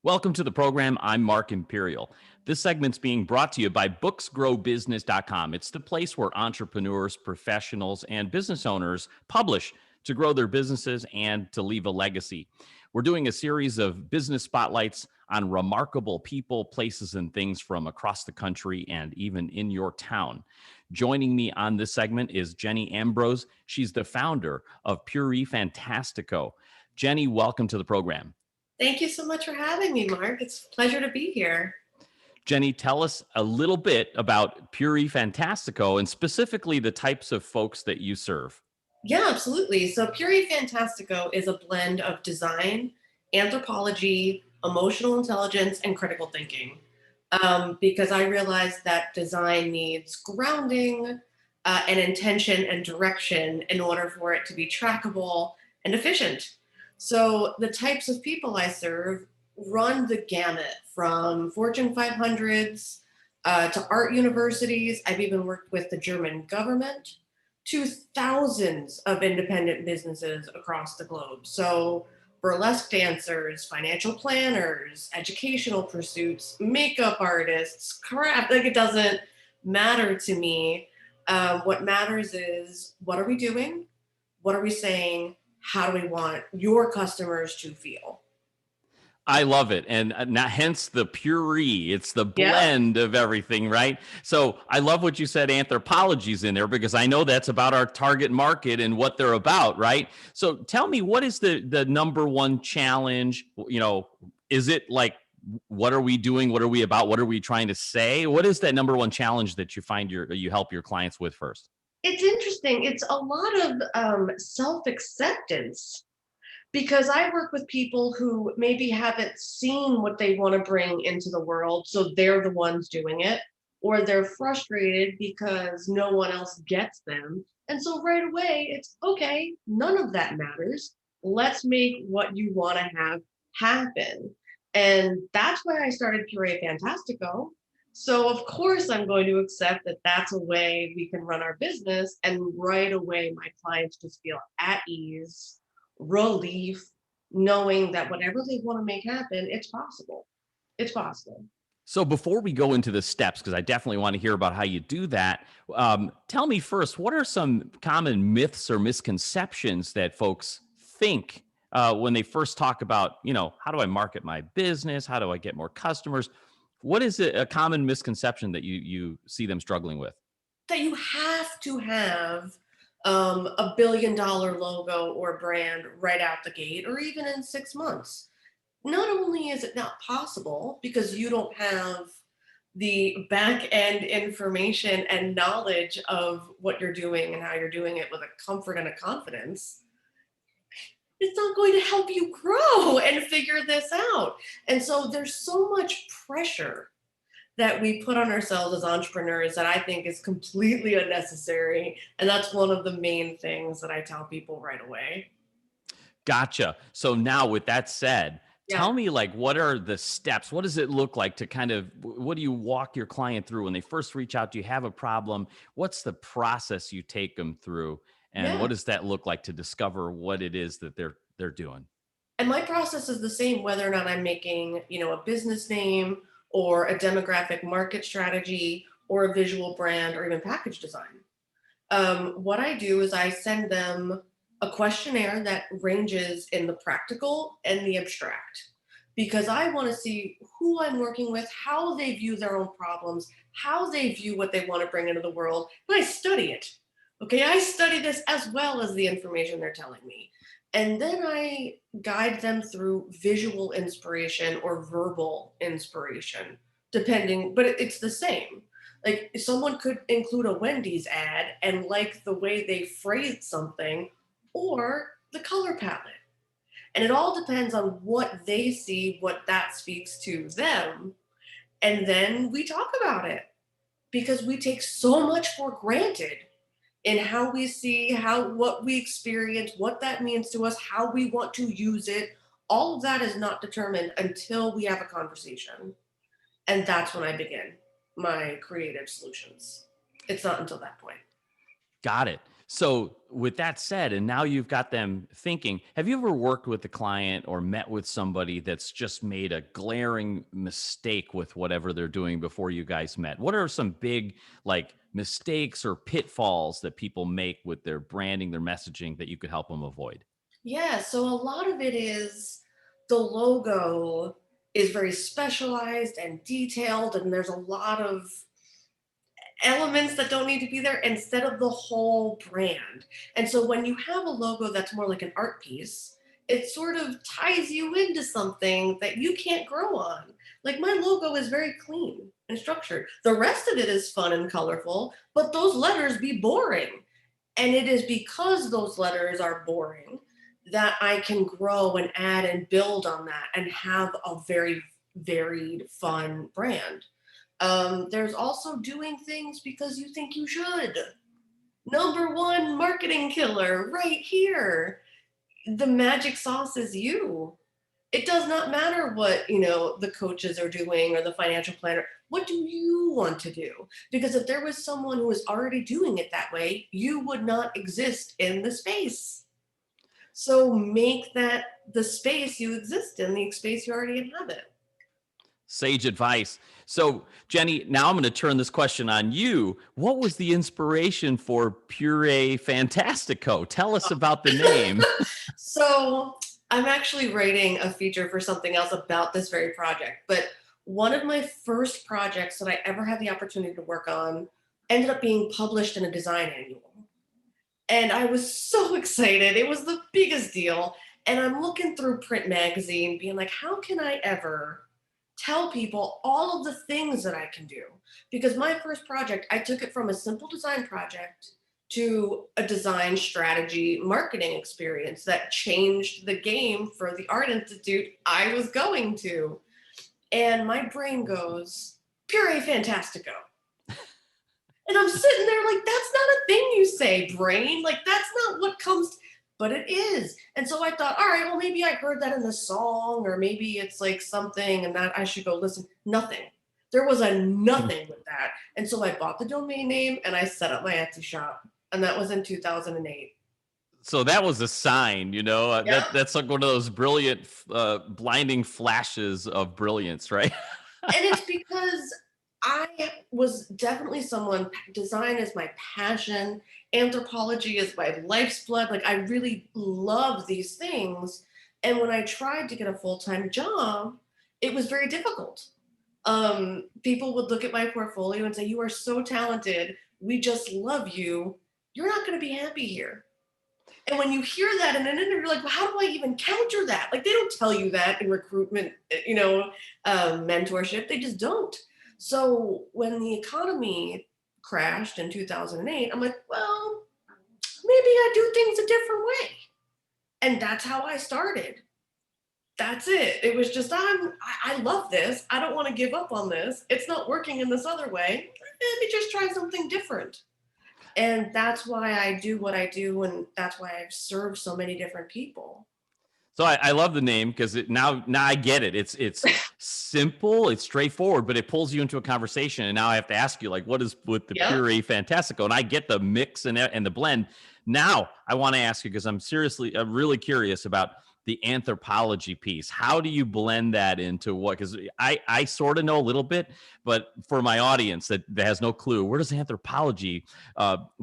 Welcome to the program. I'm Mark Imperial. This segment's being brought to you by booksgrowbusiness.com. It's the place where entrepreneurs, professionals, and business owners publish to grow their businesses and to leave a legacy. We're doing a series of business spotlights on remarkable people, places, and things from across the country and even in your town. Joining me on this segment is Jenny Ambrose. She's the founder of Fantastico. Jenny, welcome to the program. Thank you so much for having me, Mark. It's a pleasure to be here. Jenny, tell us a little bit about Fantastico and specifically the types of folks that you serve. Yeah, absolutely. So, Puri Fantastico is a blend of design, anthropology, emotional intelligence, and critical thinking. Because I realized that design needs grounding and intention and direction in order for it to be trackable and efficient. So, the types of people I serve run the gamut from Fortune 500s to art universities. I've even worked with the German government to thousands of independent businesses across the globe. So, burlesque dancers, financial planners, educational pursuits, makeup artists, craft, like it doesn't matter to me. What matters is what are we doing? What are we saying? How do we want your customers to feel? I love it. And now, hence the puree. It's the Yep. blend of everything, right? So I love what you said, anthropology's in there, because I know that's about our target market and what they're about, right? So tell me, what is the number one challenge? Is it like, what are we doing? What are we about? What are we trying to say? What is that number one challenge that you find you help your clients with first? It's interesting. It's a lot of self acceptance because I work with people who maybe haven't seen what they want to bring into the world, so they're the ones doing it, or they're frustrated because no one else gets them. And so right away, it's okay, none of that matters. Let's make what you want to have happen. And that's why I started Puree Fantastico. So, of course, I'm going to accept that that's a way we can run our business. And right away, my clients just feel at ease, relief, knowing that whatever they want to make happen, it's possible. It's possible. So before we go into the steps, because I definitely want to hear about how you do that, tell me first, what are some common myths or misconceptions that folks think when they first talk about, how do I market my business? How do I get more customers? What is a common misconception that you see them struggling with? That you have to have $1 billion logo or brand right out the gate, or even in 6 months. Not only is it not possible because you don't have the back end information and knowledge of what you're doing and how you're doing it with a comfort and a confidence, it's not going to help you grow and figure this out. And so there's so much pressure that we put on ourselves as entrepreneurs that I think is completely unnecessary. And that's one of the main things that I tell people right away. Gotcha. So now with that said, Yeah. tell me, like, what are the steps? What does it look like to kind of, what do you walk your client through when they first reach out? Do you have a problem? What's the process you take them through? And what Yeah. does that look like to discover what it is that they're doing? And my process is the same whether or not I'm making, a business name or a demographic market strategy or a visual brand or even package design. What I do is I send them a questionnaire that ranges in the practical and the abstract because I want to see who I'm working with, how they view their own problems, how they view what they want to bring into the world. And I study it. Okay, I study this as well as the information they're telling me. And then I guide them through visual inspiration or verbal inspiration, depending, but it's the same. Like someone could include a Wendy's ad and like the way they phrased something or the color palette. And it all depends on what they see, what that speaks to them. And then we talk about it because we take so much for granted in how we see, how what we experience, what that means to us, how we want to use it. All of that is not determined until we have a conversation. And that's when I begin my creative solutions. It's not until that point. Got it. So, with that said, and now you've got them thinking, have you ever worked with a client or met with somebody that's just made a glaring mistake with whatever they're doing before you guys met? What are some big, like, mistakes or pitfalls that people make with their branding, their messaging that you could help them avoid? Yeah, so a lot of it is the logo is very specialized and detailed, and there's a lot of elements that don't need to be there instead of the whole brand. And so when you have a logo that's more like an art piece, it sort of ties you into something that you can't grow on. Like my logo is very clean and structured. The rest of it is fun and colorful, but those letters be boring. And it is because those letters are boring that I can grow and add and build on that and have a very varied, fun brand. There's also doing things because you think you should. Number one marketing killer right here. The magic sauce is you. It does not matter what, the coaches are doing or the financial planner. What do you want to do? Because if there was someone who was already doing it that way, you would not exist in the space. So make that the space you exist in, the space you already inhabit. Sage advice. So, Jenny, now I'm going to turn this question on you. What was the inspiration for Puree Fantastico? Tell us about the name. So I'm actually writing a feature for something else about this very project. But one of my first projects that I ever had the opportunity to work on ended up being published in a design annual. And I was so excited. It was the biggest deal. And I'm looking through print magazine, being like, how can I ever tell people all of the things that I can do? Because my first project, I took it from a simple design project to a design strategy marketing experience that changed the game for the art institute I was going to. And my brain goes, Puree Fantastico. And I'm sitting there like, that's not a thing you say, brain. Like, that's not what comes, but it is. And so I thought, all right, well, maybe I heard that in the song, or maybe it's like something and that I should go listen. Nothing. There was a nothing with that. And so I bought the domain name and I set up my Etsy shop. And that was in 2008. So that was a sign, Yeah. that's like one of those brilliant, blinding flashes of brilliance, right? And it's because I was definitely someone, design is my passion, anthropology is my life's blood. Like, I really love these things. And when I tried to get a full time job, it was very difficult. People would look at my portfolio and say, you are so talented. We just love you. You're not going to be happy here. And when you hear that in an interview, you're like, well, how do I even counter that? Like, they don't tell you that in recruitment, mentorship. They just don't. So when the economy crashed in 2008, I'm like, well, maybe I do things a different way. And that's how I started. That's it. It was just, I love this. I don't want to give up on this. It's not working in this other way. Let me just try something different. And that's why I do what I do, and that's why I've served so many different people. So I love the name because now I get it. It's simple, it's straightforward, but it pulls you into a conversation. And now I have to ask you, like, what is with the Yeah. Puree Fantastico? And I get the mix and the blend. Now I want to ask you because I'm really curious about the anthropology piece. How do you blend that into what? Because I sort of know a little bit, but for my audience that has no clue, where does anthropology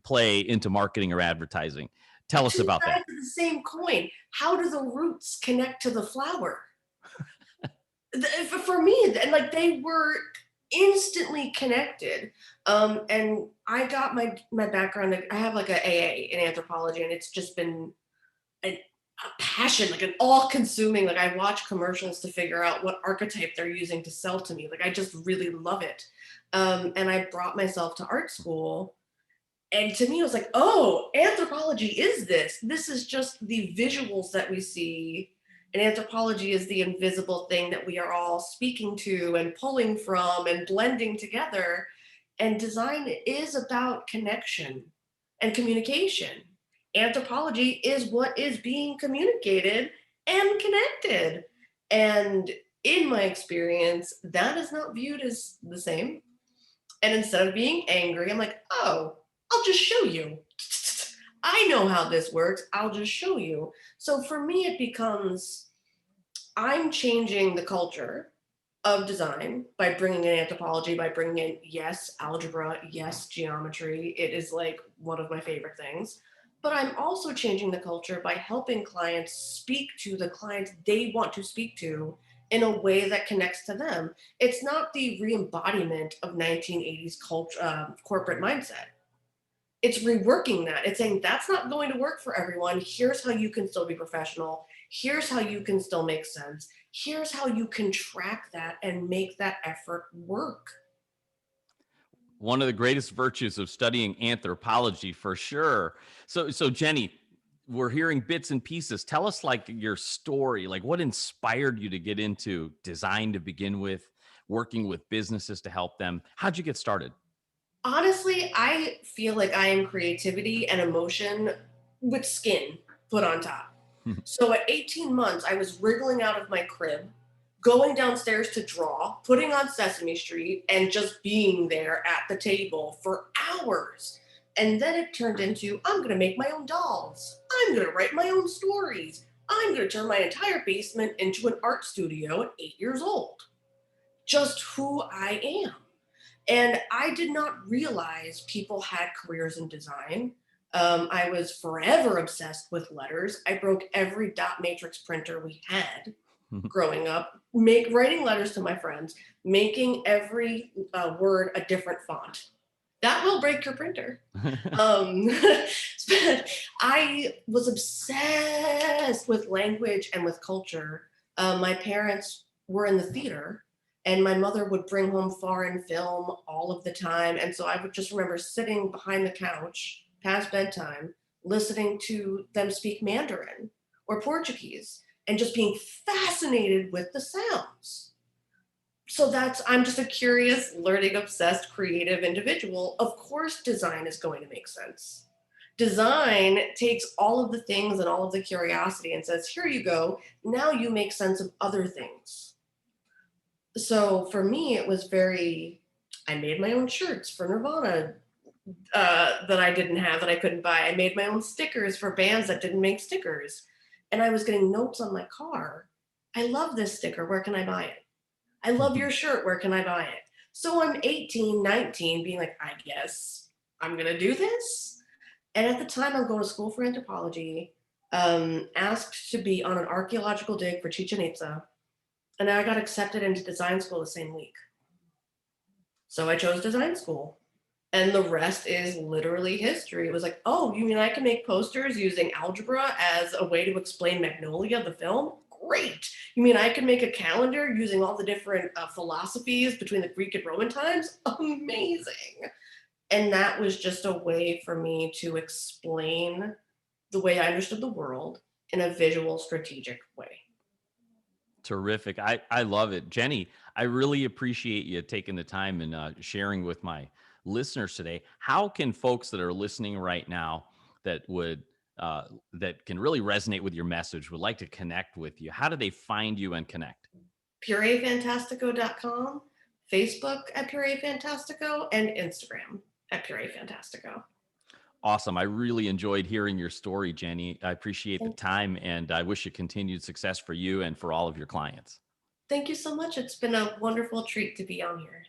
play into marketing or advertising? Tell us Two about that. sides of the same coin. How do the roots connect to the flower? For me, and like they were instantly connected. And I got my background. I have like a AA in anthropology, and it's just been a passion, like an all-consuming. Like I watch commercials to figure out what archetype they're using to sell to me. Like I just really love it. And I brought myself to art school. And to me, it was like, oh, anthropology is this. This is just the visuals that we see. And anthropology is the invisible thing that we are all speaking to and pulling from and blending together. And design is about connection and communication. Anthropology is what is being communicated and connected. And in my experience, that is not viewed as the same. And instead of being angry, I'm like, oh, I'll just show you. I know how this works. I'll just show you. So for me, it becomes I'm changing the culture of design by bringing in anthropology, by bringing in, yes, algebra, yes, geometry. It is like one of my favorite things. But I'm also changing the culture by helping clients speak to the clients they want to speak to in a way that connects to them. It's not the re-embodiment of 1980s culture, corporate mindset. It's reworking that. It's saying that's not going to work for everyone. Here's how you can still be professional. Here's how you can still make sense. Here's how you can track that and make that effort work. One of the greatest virtues of studying anthropology for sure. So Jenny, we're hearing bits and pieces. Tell us like your story, like what inspired you to get into design to begin with, working with businesses to help them. How'd you get started? Honestly, I feel like I am creativity and emotion with skin put on top. So at 18 months, I was wriggling out of my crib, going downstairs to draw, putting on Sesame Street, and just being there at the table for hours. And then it turned into I'm going to make my own dolls. I'm going to write my own stories. I'm going to turn my entire basement into an art studio at 8 years old. Just who I am. And I did not realize people had careers in design. I was forever obsessed with letters. I broke every dot matrix printer we had growing up, writing letters to my friends, making every word a different font. That will break your printer. Um, but I was obsessed with language and with culture. My parents were in the theater, and my mother would bring home foreign film all of the time. And so I would just remember sitting behind the couch past bedtime, listening to them speak Mandarin or Portuguese, and just being fascinated with the sounds. So I'm just a curious, learning obsessed, creative individual. Of course, design is going to make sense. Design takes all of the things and all of the curiosity and says, here you go. Now you make sense of other things. So for me, it was I made my own shirts for Nirvana that I didn't have, that I couldn't buy. I made my own stickers for bands that didn't make stickers. And I was getting notes on my car. I love this sticker. Where can I buy it? I love your shirt. Where can I buy it? So I'm 18, 19, being like, I guess I'm going to do this. And at the time, I'm going to school for anthropology, asked to be on an archaeological dig for Chichen Itza. And I got accepted into design school the same week. So I chose design school. And the rest is literally history. It was like, oh, you mean I can make posters using algebra as a way to explain Magnolia, the film? Great. You mean I can make a calendar using all the different philosophies between the Greek and Roman times? Amazing. And that was just a way for me to explain the way I understood the world in a visual, strategic way. Terrific. I love it. Jenny, I really appreciate you taking the time and sharing with my listeners today. How can folks that are listening right now that that can really resonate with your message, would like to connect with you? How do they find you and connect? purefantastico.com, Facebook at Puree Fantastico, and Instagram at Puree Fantastico. Awesome. I really enjoyed hearing your story, Jenny. I appreciate the Thank time, and I wish you continued success for you and for all of your clients. Thank you so much. It's been a wonderful treat to be on here.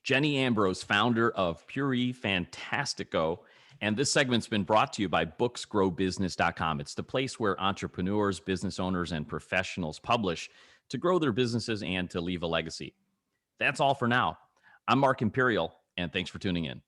Jenny Ambrose, founder of Pure Fantastico. And this segment's been brought to you by booksgrowbusiness.com. It's the place where entrepreneurs, business owners, and professionals publish to grow their businesses and to leave a legacy. That's all for now. I'm Mark Imperial, and thanks for tuning in.